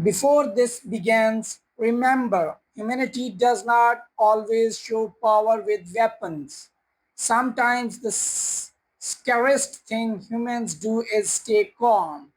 Before this begins, remember, humanity does not always show power with weapons. Sometimes the scariest thing humans do is stay calm,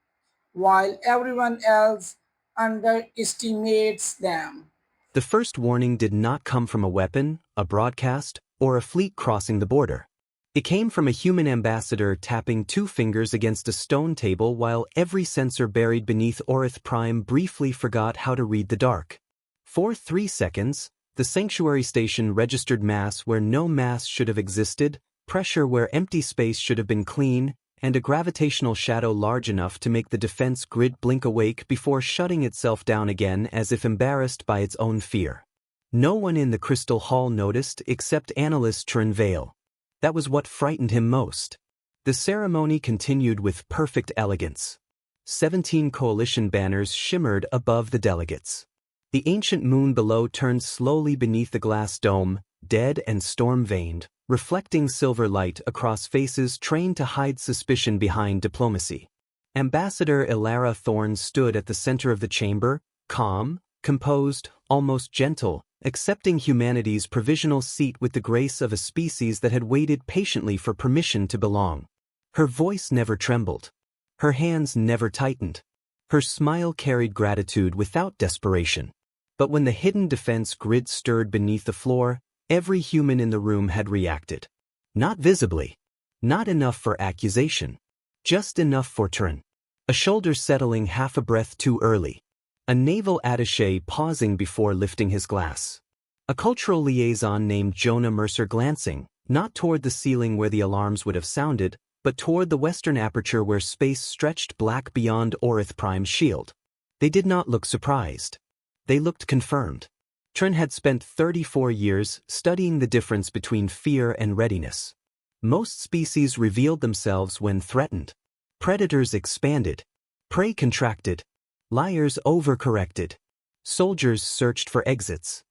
while everyone else underestimates them. The first warning did not come from a weapon, a broadcast, or a fleet crossing the border. It came from a human ambassador tapping two fingers against a stone table while every sensor buried beneath Orith Prime briefly forgot how to read the dark. For 3 seconds, the sanctuary station registered mass where no mass should have existed, pressure where empty space should have been clean, and a gravitational shadow large enough to make the defense grid blink awake before shutting itself down again as if embarrassed by its own fear. No one in the Crystal Hall noticed except analyst Trin Vale. That was what frightened him most. The ceremony continued with perfect elegance. 17 coalition banners shimmered above the delegates. The ancient moon below turned slowly beneath the glass dome, dead and storm-veined, reflecting silver light across faces trained to hide suspicion behind diplomacy. Ambassador Ilara Thorne stood at the center of the chamber, calm, composed, almost gentle, accepting humanity's provisional seat with the grace of a species that had waited patiently for permission to belong. Her voice never trembled. Her hands never tightened. Her smile carried gratitude without desperation. But when the hidden defense grid stirred beneath the floor, every human in the room had reacted. Not visibly. Not enough for accusation. Just enough for turn. A shoulder settling half a breath too early. A naval attaché pausing before lifting his glass. A cultural liaison named Jonah Mercer glancing, not toward the ceiling where the alarms would have sounded, but toward the western aperture where space stretched black beyond Orith Prime's shield. They did not look surprised. They looked confirmed. Trin had spent 34 years studying the difference between fear and readiness. Most species revealed themselves when threatened. Predators expanded. Prey contracted. Liars overcorrected. Soldiers searched for exits.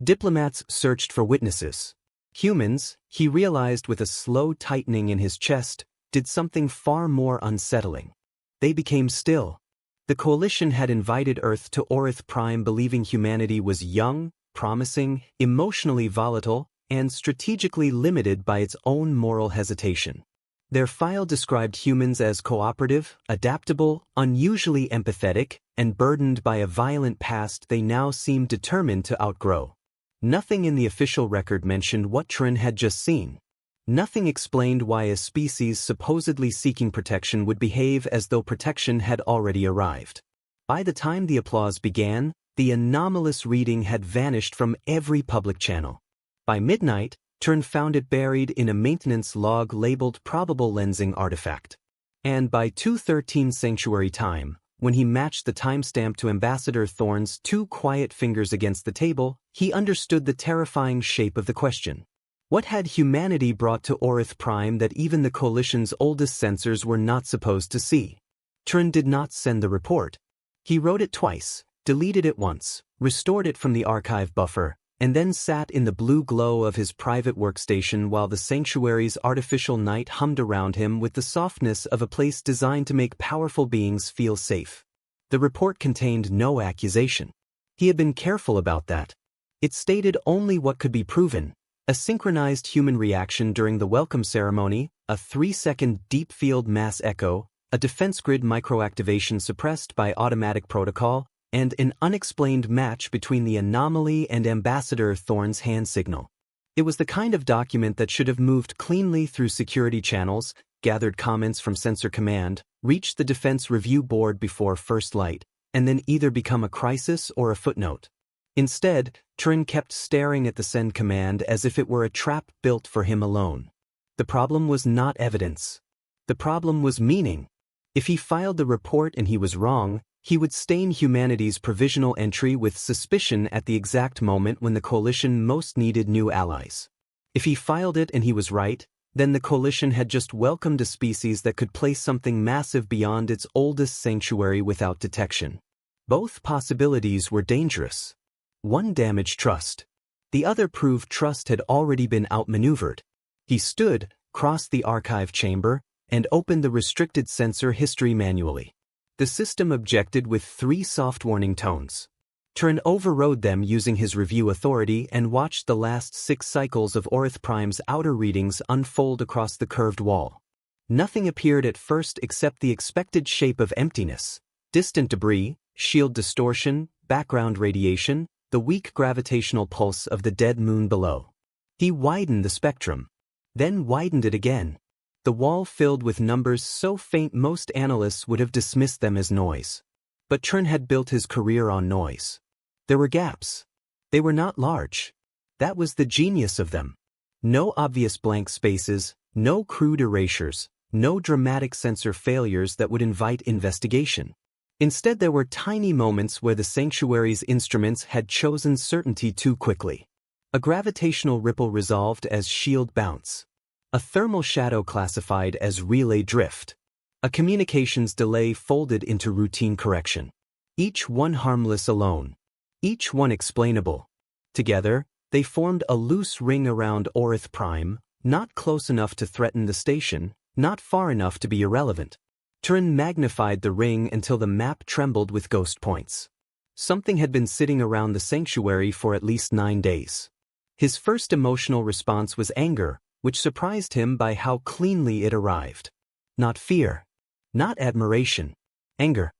Diplomats searched for witnesses. Humans, he realized with a slow tightening in his chest, did something far more unsettling. They became still. The coalition had invited Earth to Orith Prime believing humanity was young, promising, emotionally volatile, and strategically limited by its own moral hesitation. Their file described humans as cooperative, adaptable, unusually empathetic, and burdened by a violent past they now seemed determined to outgrow. Nothing in the official record mentioned what Trin had just seen. Nothing explained why a species supposedly seeking protection would behave as though protection had already arrived. By the time the applause began, the anomalous reading had vanished from every public channel. By midnight, Trin found it buried in a maintenance log labeled probable lensing artifact. And by 2:13 sanctuary time, when he matched the timestamp to Ambassador Thorne's two quiet fingers against the table, he understood the terrifying shape of the question. What had humanity brought to Orith Prime that even the Coalition's oldest sensors were not supposed to see? Trin did not send the report. He wrote it twice, deleted it once, restored it from the archive buffer, and then sat in the blue glow of his private workstation while the sanctuary's artificial night hummed around him with the softness of a place designed to make powerful beings feel safe. The report contained no accusation. He had been careful about that. It stated only what could be proven: a synchronized human reaction during the welcome ceremony, a 3-second deep field mass echo, a defense grid microactivation suppressed by automatic protocol, and an unexplained match between the anomaly and Ambassador Thorne's hand signal. It was the kind of document that should have moved cleanly through security channels, gathered comments from Sensor Command, reached the Defense Review Board before first light, and then either become a crisis or a footnote. Instead, Trin kept staring at the send command as if it were a trap built for him alone. The problem was not evidence. The problem was meaning. If he filed the report and he was wrong, he would stain humanity's provisional entry with suspicion at the exact moment when the Coalition most needed new allies. If he filed it and he was right, then the Coalition had just welcomed a species that could place something massive beyond its oldest sanctuary without detection. Both possibilities were dangerous. One damaged trust. The other proved trust had already been outmaneuvered. He stood, crossed the archive chamber, and opened the restricted sensor history manually. The system objected with 3 soft warning tones. Turin overrode them using his review authority and watched the last 6 cycles of Orith Prime's outer readings unfold across the curved wall. Nothing appeared at first except the expected shape of emptiness, distant debris, shield distortion, background radiation, the weak gravitational pulse of the dead moon below. He widened the spectrum, then widened it again. The wall filled with numbers so faint most analysts would have dismissed them as noise. But Turin had built his career on noise. There were gaps. They were not large. That was the genius of them. No obvious blank spaces, no crude erasures, no dramatic sensor failures that would invite investigation. Instead, there were tiny moments where the sanctuary's instruments had chosen certainty too quickly. A gravitational ripple resolved as shield bounce. A thermal shadow classified as relay drift. A communications delay folded into routine correction. Each one harmless alone. Each one explainable. Together, they formed a loose ring around Orith Prime, not close enough to threaten the station, not far enough to be irrelevant. Turin magnified the ring until the map trembled with ghost points. Something had been sitting around the sanctuary for at least 9 days. His first emotional response was anger, which surprised him by how cleanly it arrived. Not fear. Not admiration. Anger.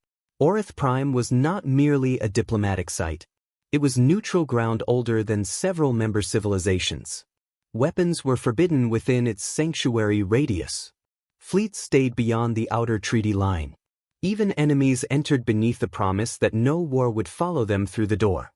Orith Prime was not merely a diplomatic site. It was neutral ground older than several member civilizations. Weapons were forbidden within its sanctuary radius. Fleets stayed beyond the outer treaty line. Even enemies entered beneath the promise that no war would follow them through the door.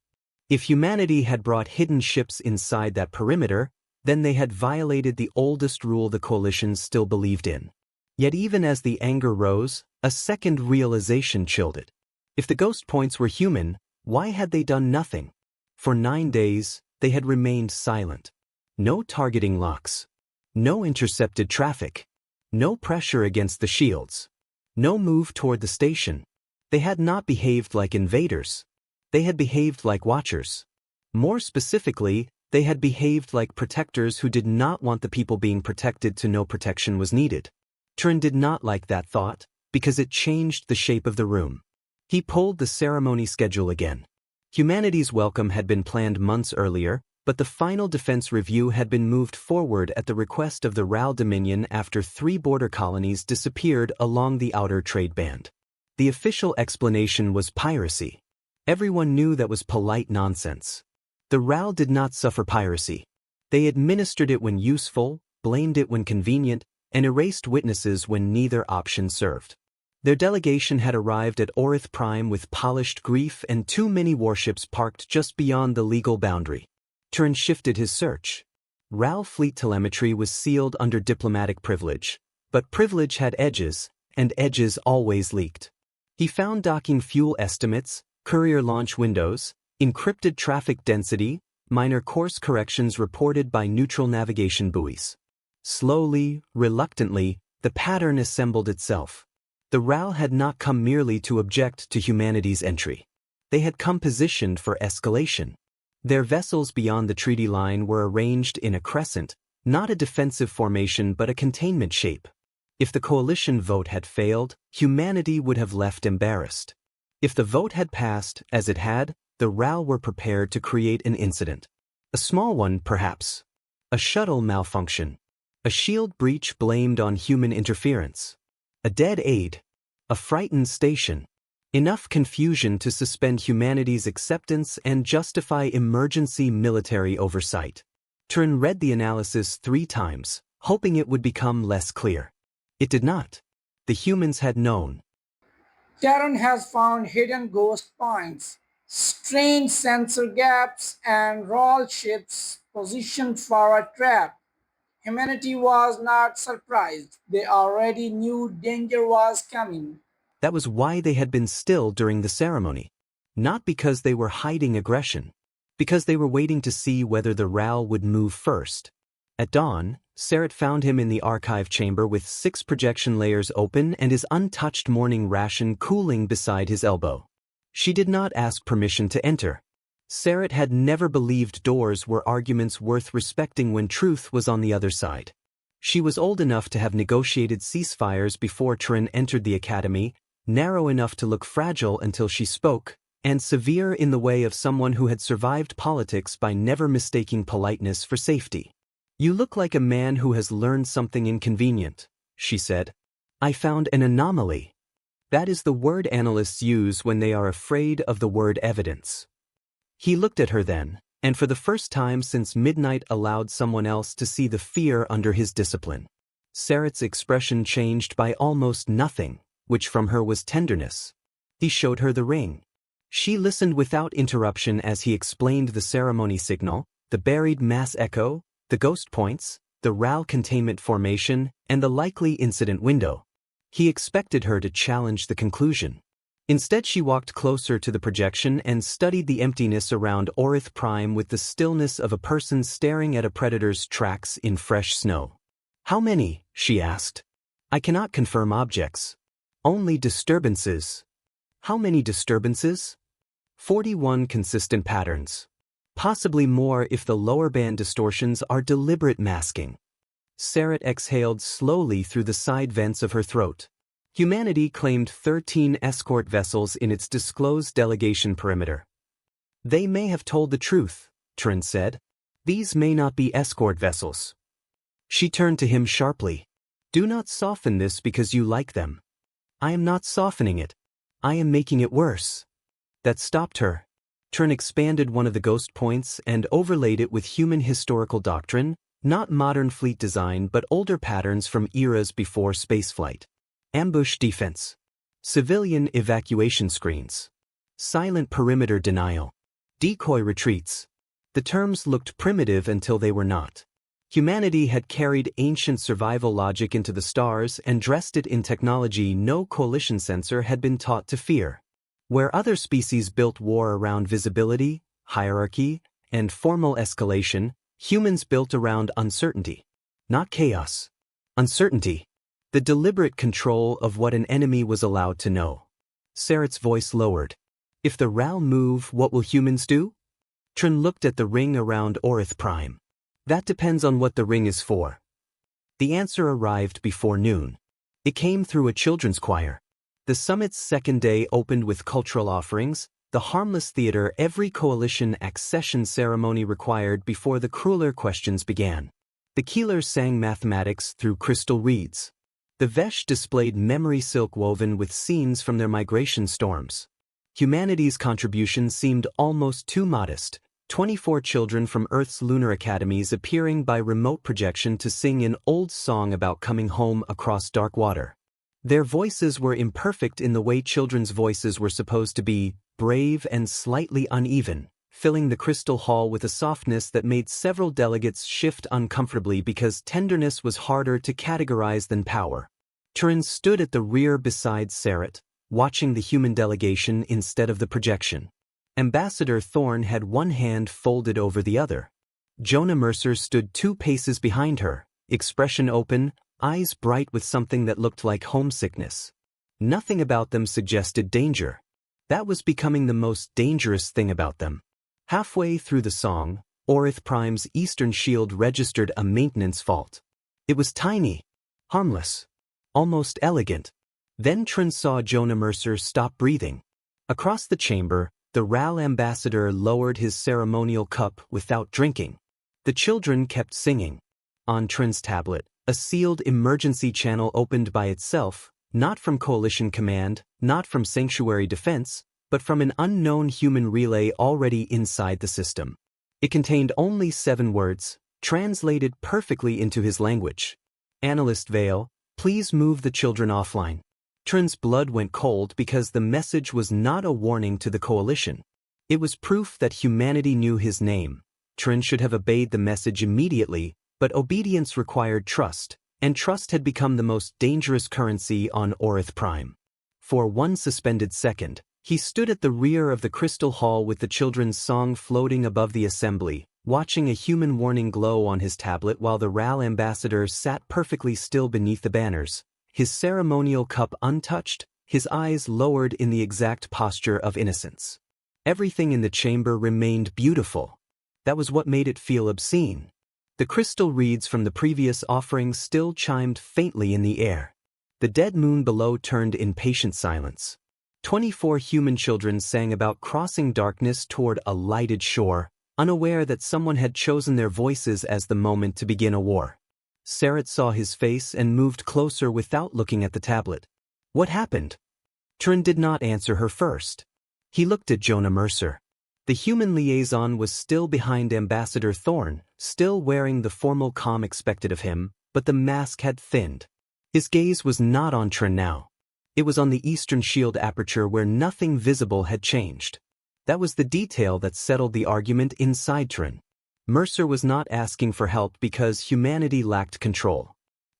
If humanity had brought hidden ships inside that perimeter, then they had violated the oldest rule the coalition still believed in. Yet even as the anger rose, a second realization chilled it. If the ghost points were human, why had they done nothing? For 9 days, they had remained silent. No targeting locks. No intercepted traffic. No pressure against the shields. No move toward the station. They had not behaved like invaders. They had behaved like watchers. More specifically, they had behaved like protectors who did not want the people being protected to know protection was needed. Turin did not like that thought, because it changed the shape of the room. He pulled the ceremony schedule again. Humanity's welcome had been planned months earlier, but the final defense review had been moved forward at the request of the Ral Dominion after 3 border colonies disappeared along the outer trade band. The official explanation was piracy. Everyone knew that was polite nonsense. The Ral did not suffer piracy. They administered it when useful, blamed it when convenient, and erased witnesses when neither option served. Their delegation had arrived at Orith Prime with polished grief and too many warships parked just beyond the legal boundary. Turin shifted his search. Ral fleet telemetry was sealed under diplomatic privilege, but privilege had edges, and edges always leaked. He found docking fuel estimates, courier launch windows, encrypted traffic density, minor course corrections reported by neutral navigation buoys. Slowly, reluctantly, the pattern assembled itself. The Ral had not come merely to object to humanity's entry. They had come positioned for escalation. Their vessels beyond the treaty line were arranged in a crescent, not a defensive formation but a containment shape. If the coalition vote had failed, humanity would have left embarrassed. If the vote had passed, as it had, the Ral were prepared to create an incident. A small one, perhaps. A shuttle malfunction. A shield breach blamed on human interference. A dead aid. A frightened station. Enough confusion to suspend humanity's acceptance and justify emergency military oversight. Turin read the analysis 3 times, hoping it would become less clear. It did not. The humans had known. Terran has found hidden ghost points, strange sensor gaps, and roll ships positioned for a trap. Humanity was not surprised. They already knew danger was coming. That was why they had been still during the ceremony. Not because they were hiding aggression. Because they were waiting to see whether the Ral would move first. At dawn, Sarah found him in the archive chamber with 6 projection layers open and his untouched morning ration cooling beside his elbow. She did not ask permission to enter. Sarah had never believed doors were arguments worth respecting when truth was on the other side. She was old enough to have negotiated ceasefires before Turin entered the academy, narrow enough to look fragile until she spoke, and severe in the way of someone who had survived politics by never mistaking politeness for safety. "You look like a man who has learned something inconvenient," she said. "I found an anomaly." That is the word analysts use when they are afraid of the word evidence. He looked at her then, and for the first time since midnight allowed someone else to see the fear under his discipline. Sarat's expression changed by almost nothing, which from her was tenderness. He showed her the ring. She listened without interruption as he explained the ceremony signal, the buried mass echo, the ghost points, the RAL containment formation, and the likely incident window. He expected her to challenge the conclusion. Instead, she walked closer to the projection and studied the emptiness around Orith Prime with the stillness of a person staring at a predator's tracks in fresh snow. "How many?" she asked. "I cannot confirm objects. Only disturbances." "How many disturbances?" 41 consistent patterns. Possibly more if the lower band distortions are deliberate masking. Sarat exhaled slowly through the side vents of her throat. Humanity claimed 13 escort vessels in its disclosed delegation perimeter. "They may have told the truth," Trin said. "These may not be escort vessels." She turned to him sharply. "Do not soften this because you like them." "I am not softening it. I am making it worse." That stopped her. Trin expanded one of the ghost points and overlaid it with human historical doctrine, not modern fleet design but older patterns from eras before spaceflight. Ambush defense. Civilian evacuation screens. Silent perimeter denial. Decoy retreats. The terms looked primitive until they were not. Humanity had carried ancient survival logic into the stars and dressed it in technology no coalition sensor had been taught to fear. Where other species built war around visibility, hierarchy, and formal escalation, humans built around uncertainty. Not chaos. Uncertainty. The deliberate control of what an enemy was allowed to know. Sarat's voice lowered. "If the RAL move, what will humans do?" Trin looked at the ring around Orith Prime. "That depends on what the ring is for." The answer arrived before noon. It came through a children's choir. The summit's second day opened with cultural offerings, the harmless theater every coalition accession ceremony required before the crueler questions began. The Keelers sang mathematics through crystal reeds. The Vesh displayed memory silk woven with scenes from their migration storms. Humanity's contribution seemed almost too modest, 24 children from Earth's lunar academies appearing by remote projection to sing an old song about coming home across dark water. Their voices were imperfect in the way children's voices were supposed to be, brave and slightly uneven, filling the crystal hall with a softness that made several delegates shift uncomfortably because tenderness was harder to categorize than power. Trin stood at the rear beside Sarat, watching the human delegation instead of the projection. Ambassador Thorne had one hand folded over the other. Jonah Mercer stood 2 paces behind her, expression open, eyes bright with something that looked like homesickness. Nothing about them suggested danger. That was becoming the most dangerous thing about them. Halfway through the song, Orith Prime's eastern shield registered a maintenance fault. It was tiny, harmless, almost elegant. Then Trin saw Jonah Mercer stop breathing. Across the chamber, the RAL ambassador lowered his ceremonial cup without drinking. The children kept singing. On Trin's tablet, a sealed emergency channel opened by itself, not from Coalition Command, not from Sanctuary Defense, but from an unknown human relay already inside the system. It contained only 7 words, translated perfectly into his language. "Analyst Vale, please move the children offline." Trin's blood went cold because the message was not a warning to the Coalition. It was proof that humanity knew his name. Trin should have obeyed the message immediately, but obedience required trust, and trust had become the most dangerous currency on Orith Prime. For one suspended second, he stood at the rear of the crystal hall with the children's song floating above the assembly, watching a human warning glow on his tablet while the RAL ambassador sat perfectly still beneath the banners, his ceremonial cup untouched, his eyes lowered in the exact posture of innocence. Everything in the chamber remained beautiful. That was what made it feel obscene. The crystal reeds from the previous offering still chimed faintly in the air. The dead moon below turned in patient silence. 24 human children sang about crossing darkness toward a lighted shore, unaware that someone had chosen their voices as the moment to begin a war. Sarah saw his face and moved closer without looking at the tablet. What happened? Trin did not answer her first. He looked at Jonah Mercer. The human liaison was still behind Ambassador Thorne, still wearing the formal calm expected of him, but the mask had thinned. His gaze was not on Trin now. It was on the eastern shield aperture where nothing visible had changed. That was the detail that settled the argument inside Trin. Mercer was not asking for help because humanity lacked control.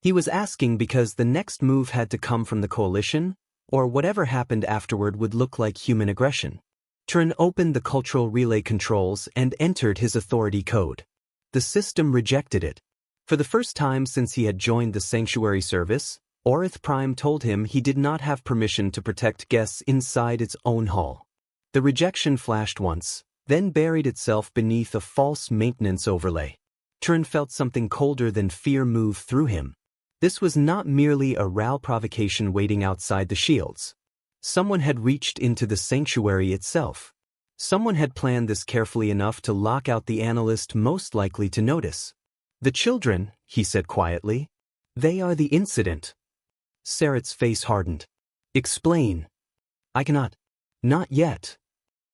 He was asking because the next move had to come from the coalition, or whatever happened afterward would look like human aggression. Trin opened the cultural relay controls and entered his authority code. The system rejected it. For the first time since he had joined the Sanctuary Service, Orith Prime told him he did not have permission to protect guests inside its own hull. The rejection flashed once, then buried itself beneath a false maintenance overlay. Trin felt something colder than fear move through him. This was not merely a RAL provocation waiting outside the shields. Someone had reached into the sanctuary itself. Someone had planned this carefully enough to lock out the analyst most likely to notice. The children, he said quietly. They are the incident. Sarah's face hardened. Explain. I cannot. Not yet.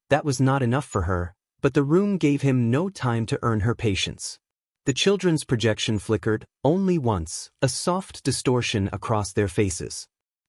That was not enough for her, but the room gave him no time to earn her patience. The children's projection flickered, only once, a soft distortion across their faces.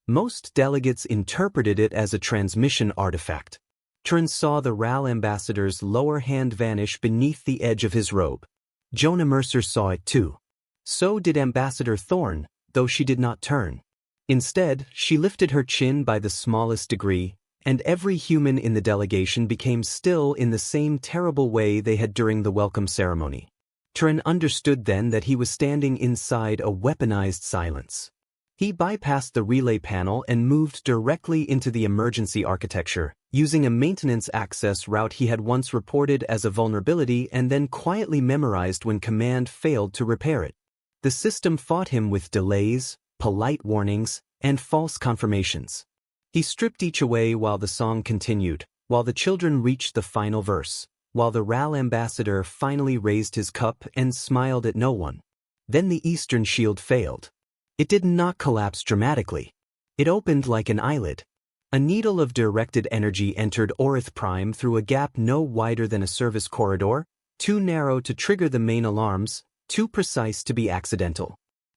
Most delegates interpreted it as a transmission artifact. Trin saw the RAL ambassador's lower hand vanish beneath the edge of his robe. Jonah Mercer saw it too. So did Ambassador Thorne, though she did not turn. Instead, she lifted her chin by the smallest degree, and every human in the delegation became still in the same terrible way they had during the welcome ceremony. Trin understood then that he was standing inside a weaponized silence. He bypassed the relay panel and moved directly into the emergency architecture, using a maintenance access route he had once reported as a vulnerability and then quietly memorized when command failed to repair it. The system fought him with delays, polite warnings, and false confirmations. He stripped each away while the song continued, while the children reached the final verse, while the RAL ambassador finally raised his cup and smiled at no one. Then the eastern shield failed. It did not collapse dramatically. It opened like an eyelid. A needle of directed energy entered Orith Prime through a gap no wider than a service corridor, too narrow to trigger the main alarms, too precise to be accidental.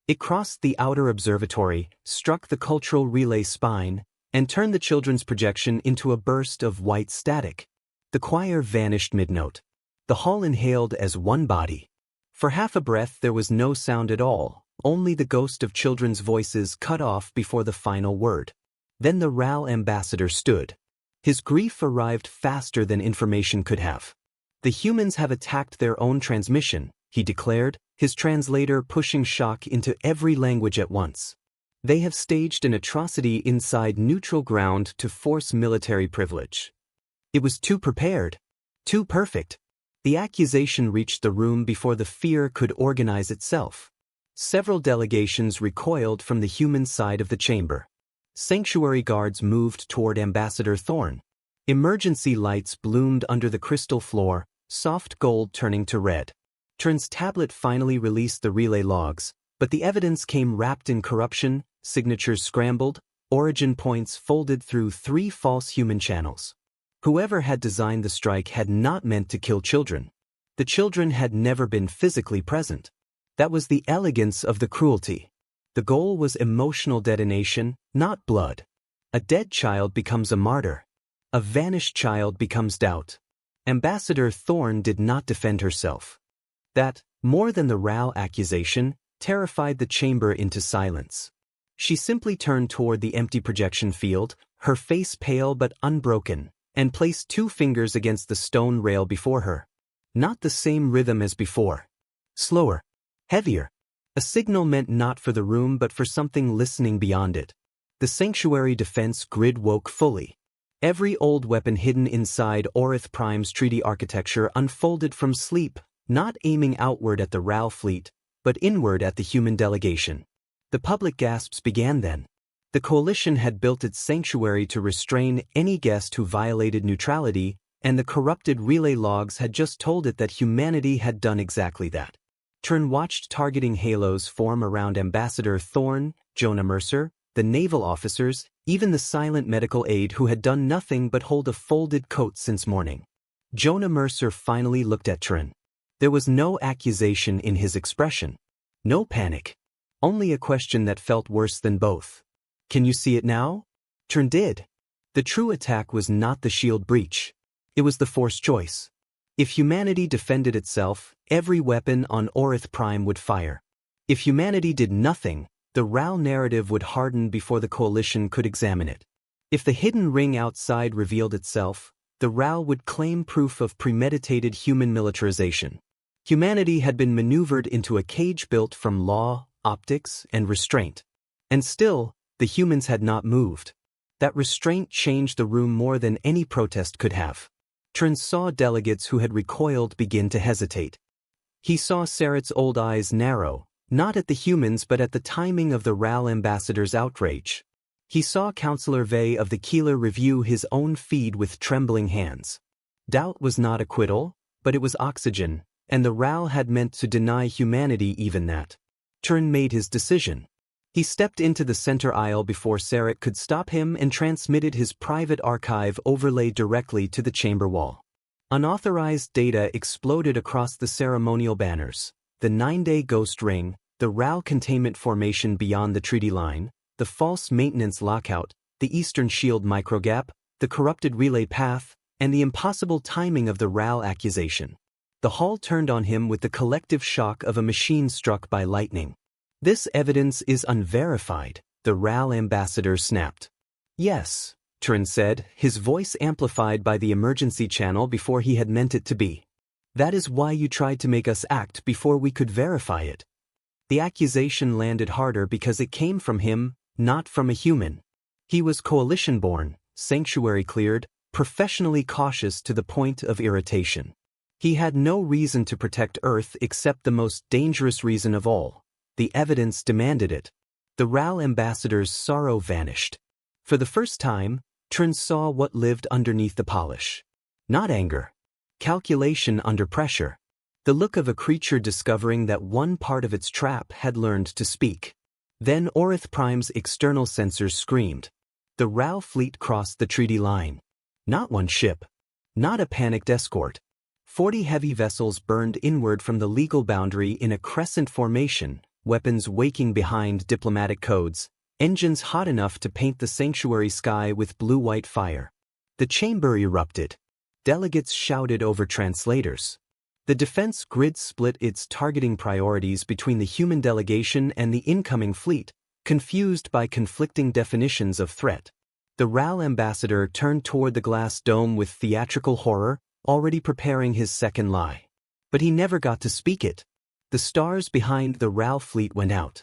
It crossed the outer observatory, struck the cultural relay spine, and turned the children's projection into a burst of white static. The choir vanished mid-note. The hall inhaled as one body. For half a breath there was no sound at all, only the ghost of children's voices cut off before the final word. Then the RAL ambassador stood. His grief arrived faster than information could have. The humans have attacked their own transmission, he declared, his translator pushing shock into every language at once. They have staged an atrocity inside neutral ground to force military privilege. It was too prepared, too perfect. The accusation reached the room before the fear could organize itself. Several delegations recoiled from the human side of the chamber. Sanctuary guards moved toward Ambassador Thorne. Emergency lights bloomed under the crystal floor, soft gold turning to red. Trin's tablet finally released the relay logs, but the evidence came wrapped in corruption, signatures scrambled, origin points folded through 3 false human channels. Whoever had designed the strike had not meant to kill children. The children had never been physically present. That was the elegance of the cruelty. The goal was emotional detonation, not blood. A dead child becomes a martyr. A vanished child becomes doubt. Ambassador Thorne did not defend herself. That, more than the RAL accusation, terrified the chamber into silence. She simply turned toward the empty projection field, her face pale but unbroken, and placed 2 fingers against the stone rail before her. Not the same rhythm as before. Slower. Heavier. A signal meant not for the room but for something listening beyond it. The sanctuary defense grid woke fully. Every old weapon hidden inside Orith Prime's treaty architecture unfolded from sleep, not aiming outward at the RAL fleet, but inward at the human delegation. The public gasps began then. The coalition had built its sanctuary to restrain any guest who violated neutrality, and the corrupted relay logs had just told it that humanity had done exactly that. Turin watched targeting halos form around Ambassador Thorne, Jonah Mercer, the naval officers, even the silent medical aide who had done nothing but hold a folded coat since morning. Jonah Mercer finally looked at Turin. There was no accusation in his expression. No panic. Only a question that felt worse than both. Can you see it now? Turin did. The true attack was not the shield breach. It was the force choice. If humanity defended itself, every weapon on Orith Prime would fire. If humanity did nothing, the RAL narrative would harden before the coalition could examine it. If the hidden ring outside revealed itself, the RAL would claim proof of premeditated human militarization. Humanity had been maneuvered into a cage built from law, optics, and restraint. And still, the humans had not moved. That restraint changed the room more than any protest could have. Turin saw delegates who had recoiled begin to hesitate. He saw Saret's old eyes narrow, not at the humans but at the timing of the RAL ambassador's outrage. He saw Councillor Vey of the Keeler review his own feed with trembling hands. Doubt was not acquittal, but it was oxygen, and the RAL had meant to deny humanity even that. Turin made his decision. He stepped into the center aisle before Saret could stop him and transmitted his private archive overlay directly to the chamber wall. Unauthorized data exploded across the ceremonial banners: the 9-day ghost ring, the RAL containment formation beyond the treaty line, the false maintenance lockout, the Eastern Shield microgap, the corrupted relay path, and the impossible timing of the RAL accusation. The hall turned on him with the collective shock of a machine struck by lightning. This evidence is unverified, the RAL ambassador snapped. Yes, Turin said, his voice amplified by the emergency channel before he had meant it to be. That is why you tried to make us act before we could verify it. The accusation landed harder because it came from him, not from a human. He was coalition-born, sanctuary-cleared, professionally cautious to the point of irritation. He had no reason to protect Earth except the most dangerous reason of all. The evidence demanded it. The RAL ambassador's sorrow vanished. For the first time, Turin saw what lived underneath the polish. Not anger. Calculation under pressure. The look of a creature discovering that one part of its trap had learned to speak. Then Orith Prime's external sensors screamed. The RAL fleet crossed the treaty line. Not one ship. Not a panicked escort. 40 heavy vessels burned inward from the legal boundary in a crescent formation, weapons waking behind diplomatic codes, engines hot enough to paint the sanctuary sky with blue-white fire. The chamber erupted. Delegates shouted over translators. The defense grid split its targeting priorities between the human delegation and the incoming fleet, confused by conflicting definitions of threat. The RAL ambassador turned toward the glass dome with theatrical horror, already preparing his second lie. But he never got to speak it. The stars behind the RAL fleet went out.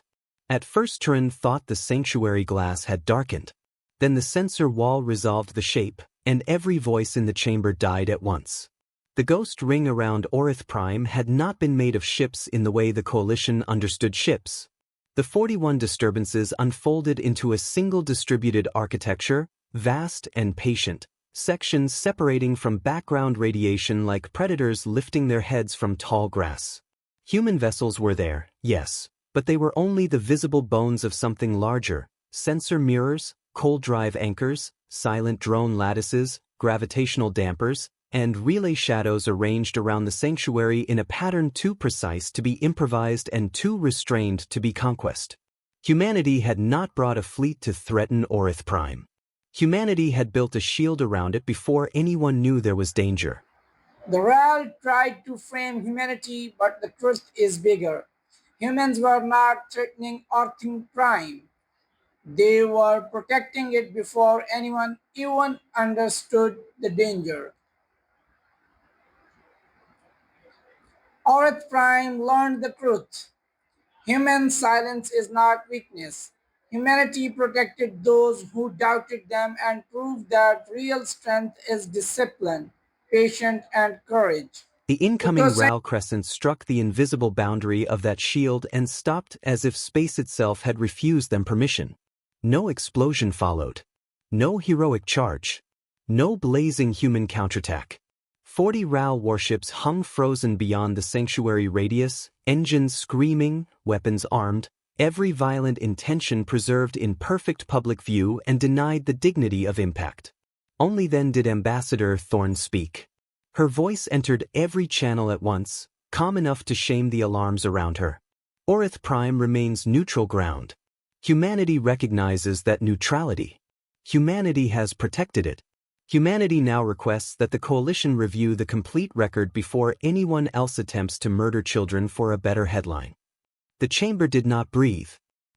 At first Turin thought the sanctuary glass had darkened. Then the sensor wall resolved the shape, and every voice in the chamber died at once. The ghost ring around Orith Prime had not been made of ships in the way the coalition understood ships. The 41 disturbances unfolded into a single distributed architecture, vast and patient, sections separating from background radiation like predators lifting their heads from tall grass. Human vessels were there, yes, but they were only the visible bones of something larger: sensor mirrors, cold drive anchors, silent drone lattices, gravitational dampers, and relay shadows arranged around the sanctuary in a pattern too precise to be improvised and too restrained to be conquest. Humanity had not brought a fleet to threaten Orith Prime. Humanity had built a shield around it before anyone knew there was danger. The RAL tried to frame humanity, but the truth is bigger. Humans were not threatening Earth Prime. They were protecting it before anyone even understood the danger. Orith Prime learned the truth. Human silence is not weakness. Humanity protected those who doubted them and proved that real strength is discipline, patience, and courage. The The incoming present RAL crescent struck the invisible boundary of that shield and stopped as if space itself had refused them permission. No explosion followed. No heroic charge. No blazing human counterattack. 40 RAL warships hung frozen beyond the sanctuary radius, engines screaming, weapons armed, every violent intention preserved in perfect public view and denied the dignity of impact. Only then did Ambassador Thorne speak. Her voice entered every channel at once, calm enough to shame the alarms around her. Orith Prime remains neutral ground. Humanity recognizes that neutrality. Humanity has protected it. Humanity now requests that the Coalition review the complete record before anyone else attempts to murder children for a better headline. The chamber did not breathe.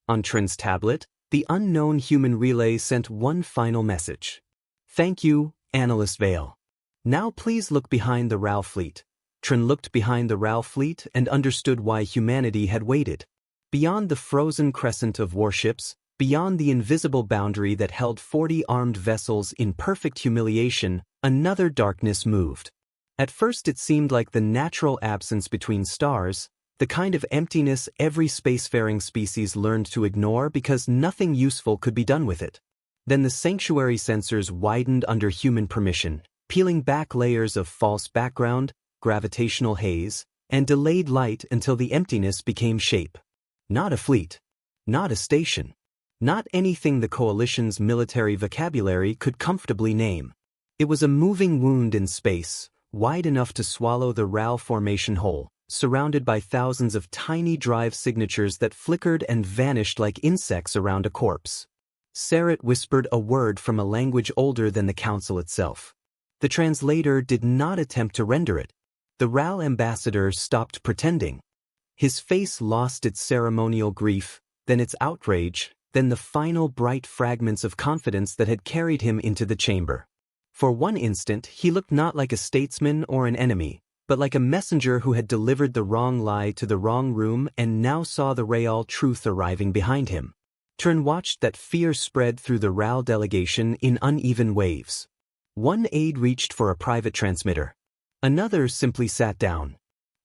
On Trin's tablet, the unknown human relay sent one final message. Thank you, Analyst Vale. Now please look behind the RAL fleet. Trin looked behind the RAL fleet and understood why humanity had waited. Beyond the frozen crescent of warships, beyond the invisible boundary that held 40 armed vessels in perfect humiliation, another darkness moved. At first it seemed like the natural absence between stars, the kind of emptiness every spacefaring species learned to ignore because nothing useful could be done with it. Then the sanctuary sensors widened under human permission, peeling back layers of false background, gravitational haze, and delayed light until the emptiness became shape. Not a fleet. Not a station. Not anything the Coalition's military vocabulary could comfortably name. It was a moving wound in space, wide enough to swallow the RAL formation whole, surrounded by thousands of tiny drive signatures that flickered and vanished like insects around a corpse. Sarah whispered a word from a language older than the Council itself. The translator did not attempt to render it. The RAL ambassador stopped pretending. His face lost its ceremonial grief, then its outrage, then the final bright fragments of confidence that had carried him into the chamber. For one instant, he looked not like a statesman or an enemy, but like a messenger who had delivered the wrong lie to the wrong room and now saw the real truth arriving behind him. Trin watched that fear spread through the RAL delegation in uneven waves. One aide reached for a private transmitter. Another simply sat down.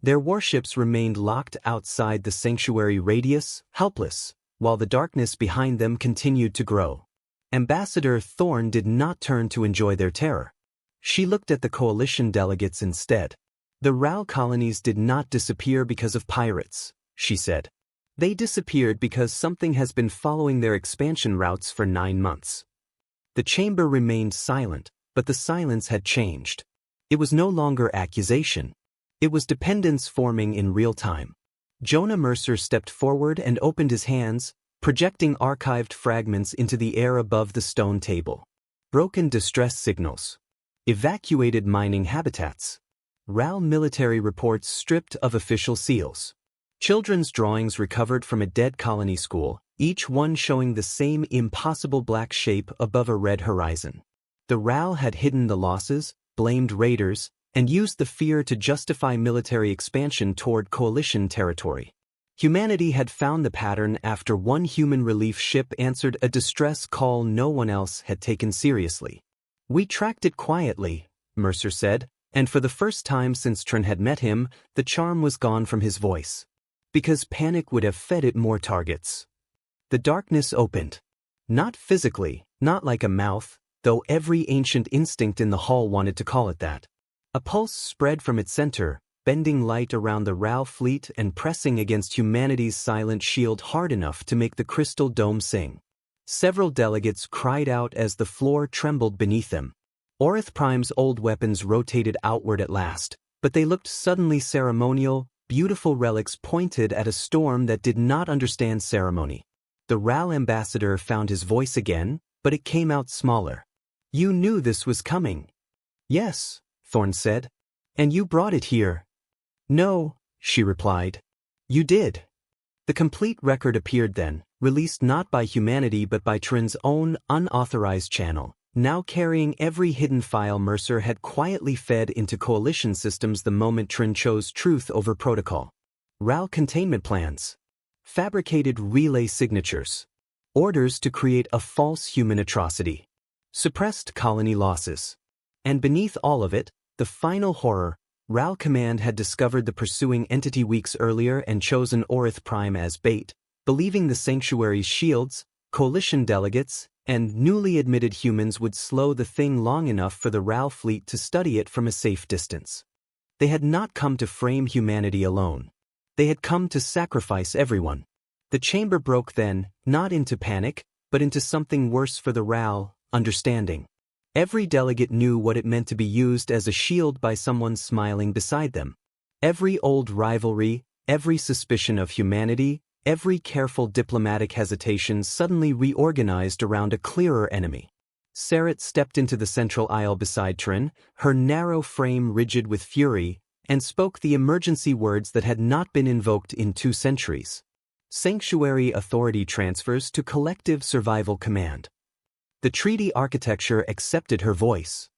Their warships remained locked outside the sanctuary radius, helpless, while the darkness behind them continued to grow. Ambassador Thorne did not turn to enjoy their terror. She looked at the Coalition delegates instead. The RAL colonies did not disappear because of pirates, she said. They disappeared because something has been following their expansion routes for 9 months. The chamber remained silent, but the silence had changed. It was no longer accusation. It was dependence forming in real time. Jonah Mercer stepped forward and opened his hands, projecting archived fragments into the air above the stone table. Broken distress signals. Evacuated mining habitats. RAL military reports stripped of official seals. Children's drawings recovered from a dead colony school, each one showing the same impossible black shape above a red horizon. The RAL had hidden the losses, blamed raiders, and used the fear to justify military expansion toward Coalition territory. Humanity had found the pattern after one human relief ship answered a distress call no one else had taken seriously. We tracked it quietly, Mercer said, and for the first time since Trin had met him, the charm was gone from his voice. Because panic would have fed it more targets. The darkness opened. Not physically, not like a mouth, though every ancient instinct in the hall wanted to call it that. A pulse spread from its center, bending light around the RAL fleet and pressing against humanity's silent shield hard enough to make the crystal dome sing. Several delegates cried out as the floor trembled beneath them. Orith Prime's old weapons rotated outward at last, but they looked suddenly ceremonial, beautiful relics pointed at a storm that did not understand ceremony. The RAL ambassador found his voice again, but it came out smaller. You knew this was coming. Yes, Thorne said. And you brought it here. No, she replied. You did. The complete record appeared then, released not by humanity but by Trin's own unauthorized channel, now carrying every hidden file Mercer had quietly fed into Coalition systems the moment Trin chose truth over protocol. RAL containment plans. Fabricated relay signatures. Orders to create a false human atrocity. Suppressed colony losses. And beneath all of it, the final horror, RAL Command had discovered the pursuing entity weeks earlier and chosen Orith Prime as bait, believing the Sanctuary's shields, coalition delegates, and newly admitted humans would slow the thing long enough for the RAL fleet to study it from a safe distance. They had not come to frame humanity alone. They had come to sacrifice everyone. The chamber broke then, not into panic, but into something worse for the RAL, understanding. Every delegate knew what it meant to be used as a shield by someone smiling beside them. Every old rivalry, every suspicion of humanity, every careful diplomatic hesitation suddenly reorganized around a clearer enemy. Sarat stepped into the central aisle beside Trin, her narrow frame rigid with fury, and spoke the emergency words that had not been invoked in 2 centuries. Sanctuary authority transfers to collective survival command. The treaty architecture accepted her voice.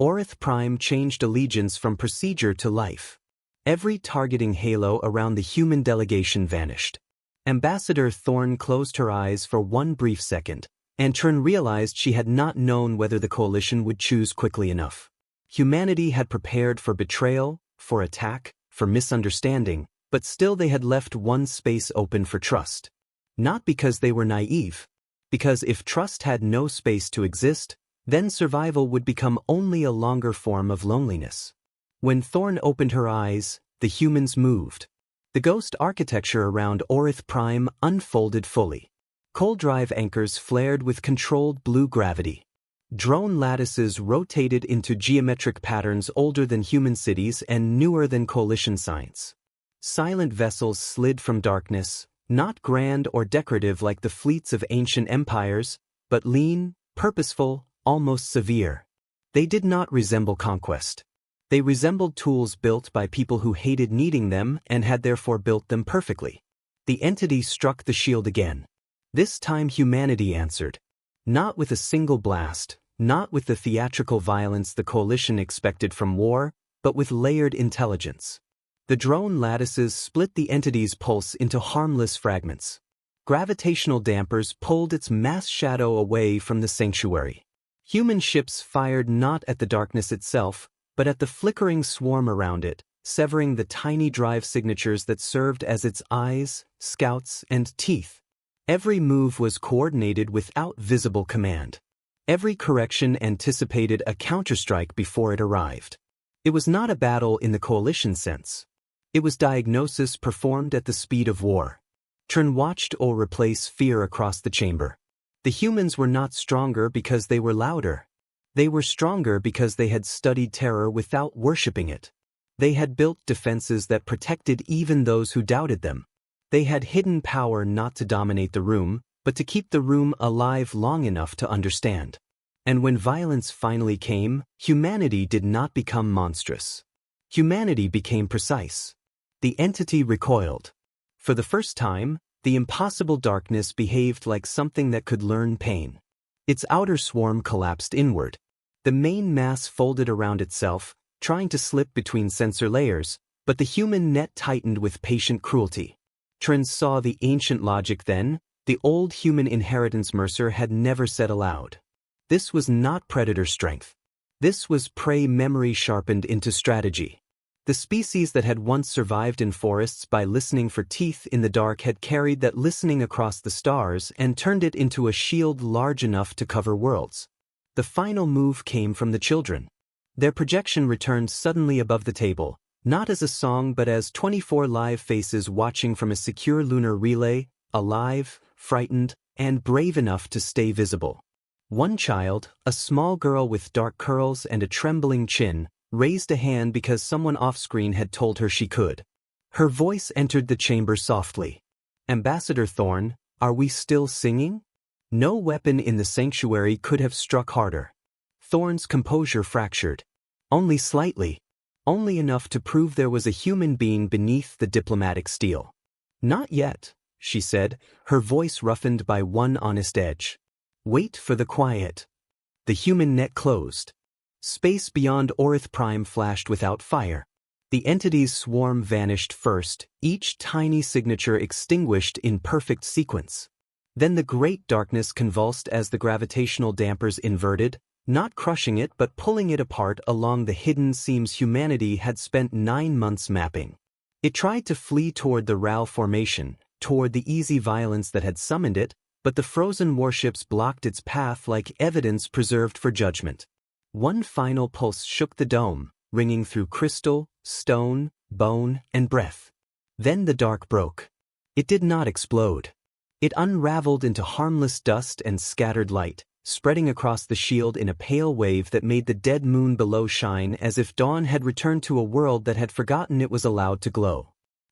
Orith Prime changed allegiance from procedure to life. Every targeting halo around the human delegation vanished. Ambassador Thorne closed her eyes for one brief second, and Trin realized she had not known whether the coalition would choose quickly enough. Humanity had prepared for betrayal, for attack, for misunderstanding, but still they had left one space open for trust. Not because they were naive. Because if trust had no space to exist, then survival would become only a longer form of loneliness. When Thorne opened her eyes, the humans moved. The ghost architecture around Orith Prime unfolded fully. Cold drive anchors flared with controlled blue gravity. Drone lattices rotated into geometric patterns older than human cities and newer than coalition science. Silent vessels slid from darkness, not grand or decorative like the fleets of ancient empires, but lean, purposeful, almost severe. They did not resemble conquest. They resembled tools built by people who hated needing them and had therefore built them perfectly. The entity struck the shield again. This time humanity answered. Not with a single blast, not with the theatrical violence the coalition expected from war, but with layered intelligence. The drone lattices split the entity's pulse into harmless fragments. Gravitational dampers pulled its mass shadow away from the sanctuary. Human ships fired not at the darkness itself, but at the flickering swarm around it, severing the tiny drive signatures that served as its eyes, scouts, and teeth. Every move was coordinated without visible command. Every correction anticipated a counterstrike before it arrived. It was not a battle in the coalition sense. It was diagnosis performed at the speed of war. Trin watched or replace fear across the chamber. The humans were not stronger because they were louder. They were stronger because they had studied terror without worshipping it. They had built defenses that protected even those who doubted them. They had hidden power not to dominate the room, but to keep the room alive long enough to understand. And when violence finally came, humanity did not become monstrous. Humanity became precise. The entity recoiled. For the first time, the impossible darkness behaved like something that could learn pain. Its outer swarm collapsed inward. The main mass folded around itself, trying to slip between sensor layers, but the human net tightened with patient cruelty. Trin saw the ancient logic then, the old human inheritance Mercer had never said aloud. This was not predator strength. This was prey memory sharpened into strategy. The species that had once survived in forests by listening for teeth in the dark had carried that listening across the stars and turned it into a shield large enough to cover worlds. The final move came from the children. Their projection returned suddenly above the table, not as a song but as 24 live faces watching from a secure lunar relay, alive, frightened, and brave enough to stay visible. One child, a small girl with dark curls and a trembling chin, raised a hand because someone off-screen had told her she could. Her voice entered the chamber softly. "Ambassador Thorne, are we still singing?" No weapon in the sanctuary could have struck harder. Thorne's composure fractured. Only slightly. Only enough to prove there was a human being beneath the diplomatic steel. "Not yet," she said, her voice roughened by one honest edge. "Wait for the quiet." The human net closed. Space beyond Orith Prime flashed without fire. The entity's swarm vanished first, each tiny signature extinguished in perfect sequence. Then the great darkness convulsed as the gravitational dampers inverted, not crushing it but pulling it apart along the hidden seams humanity had spent 9 months mapping. It tried to flee toward the RAL formation, toward the easy violence that had summoned it, but the frozen warships blocked its path like evidence preserved for judgment. One final pulse shook the dome, ringing through crystal, stone, bone, and breath. Then the dark broke. It did not explode. It unraveled into harmless dust and scattered light, spreading across the shield in a pale wave that made the dead moon below shine as if dawn had returned to a world that had forgotten it was allowed to glow.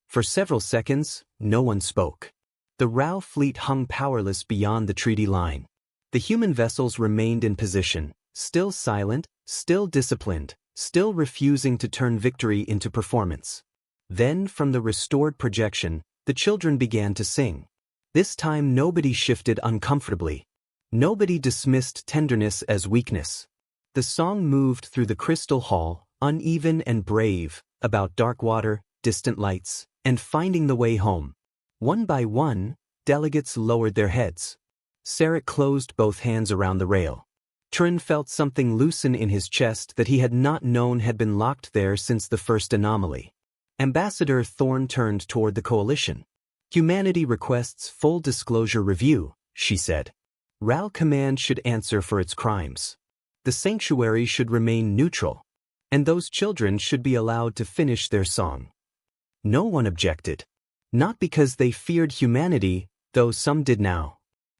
For several seconds, no one spoke. The Rao fleet hung powerless beyond the treaty line. The human vessels remained in position, still silent, still disciplined, still refusing to turn victory into performance. Then, from the restored projection, the children began to sing. This time nobody shifted uncomfortably. Nobody dismissed tenderness as weakness. The song moved through the crystal hall, uneven and brave, about dark water, distant lights, and finding the way home. One by one, delegates lowered their heads. Sarek closed both hands around the rail. Trin felt something loosen in his chest that he had not known had been locked there since the first anomaly. Ambassador Thorne turned toward the coalition. Humanity requests full disclosure review, she said. Ral Command should answer for its crimes. The sanctuary should remain neutral. And those children should be allowed to finish their song. No one objected. Not because they feared humanity, though some did now.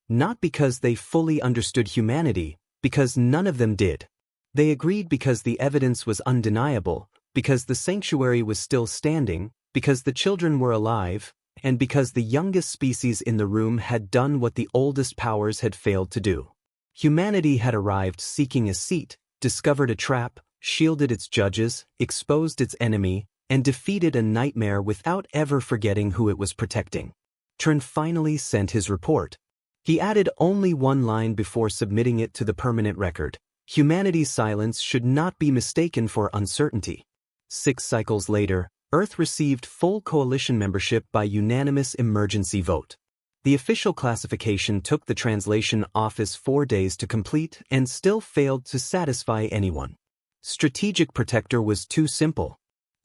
Not because they fully understood humanity, because none of them did. They agreed because the evidence was undeniable, because the sanctuary was still standing, because the children were alive, and because the youngest species in the room had done what the oldest powers had failed to do. Humanity had arrived seeking a seat, discovered a trap, shielded its judges, exposed its enemy, and defeated a nightmare without ever forgetting who it was protecting. Trin finally sent his report. He added only one line before submitting it to the permanent record. Humanity's silence should not be mistaken for uncertainty. 6 cycles later, Earth received full coalition membership by unanimous emergency vote. The official classification took the translation office 4 days to complete and still failed to satisfy anyone. Strategic protector was too simple.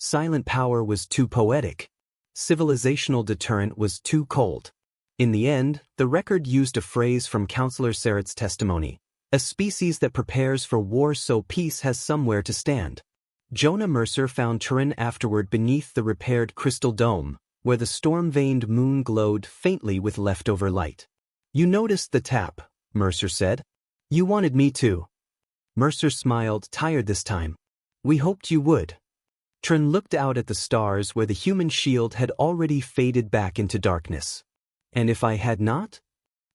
Silent power was too poetic. Civilizational deterrent was too cold. In the end, the record used a phrase from Counselor Serret's testimony, a species that prepares for war so peace has somewhere to stand. Jonah Mercer found Turin afterward beneath the repaired crystal dome, where the storm-veined moon glowed faintly with leftover light. "You noticed the tap," Mercer said. "You wanted me to." Mercer smiled, tired this time. "We hoped you would." Trin looked out at the stars where the human shield had already faded back into darkness. "And if I had not?"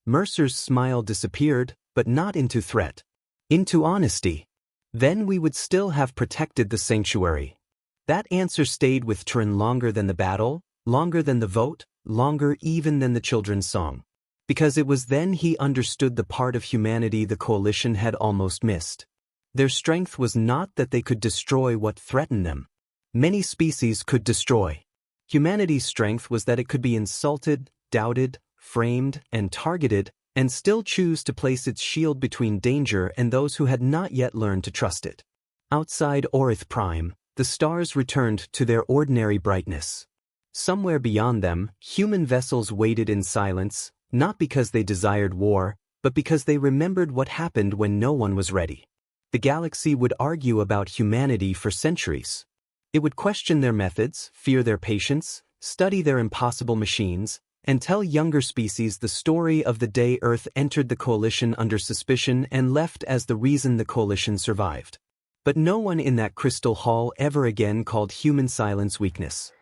Mercer's smile disappeared, but not into threat. Into honesty. "Then we would still have protected the sanctuary." That answer stayed with Trin longer than the battle, longer than the vote, longer even than the children's song. Because it was then he understood the part of humanity the coalition had almost missed. Their strength was not that they could destroy what threatened them. Many species could destroy. Humanity's strength was that it could be insulted, doubted, framed, and targeted, and still choose to place its shield between danger and those who had not yet learned to trust it. Outside Orith Prime, the stars returned to their ordinary brightness. Somewhere beyond them, human vessels waited in silence, not because they desired war, but because they remembered what happened when no one was ready. The galaxy would argue about humanity for centuries. It would question their methods, fear their patience, study their impossible machines, and tell younger species the story of the day Earth entered the coalition under suspicion and left as the reason the coalition survived. But no one in that crystal hall ever again called human silence weakness.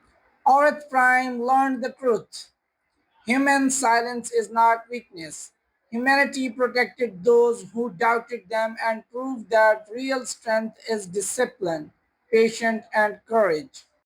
Oreth Prime learned the truth. Human silence is not weakness. Humanity protected those who doubted them and proved that real strength is discipline, patience, and courage.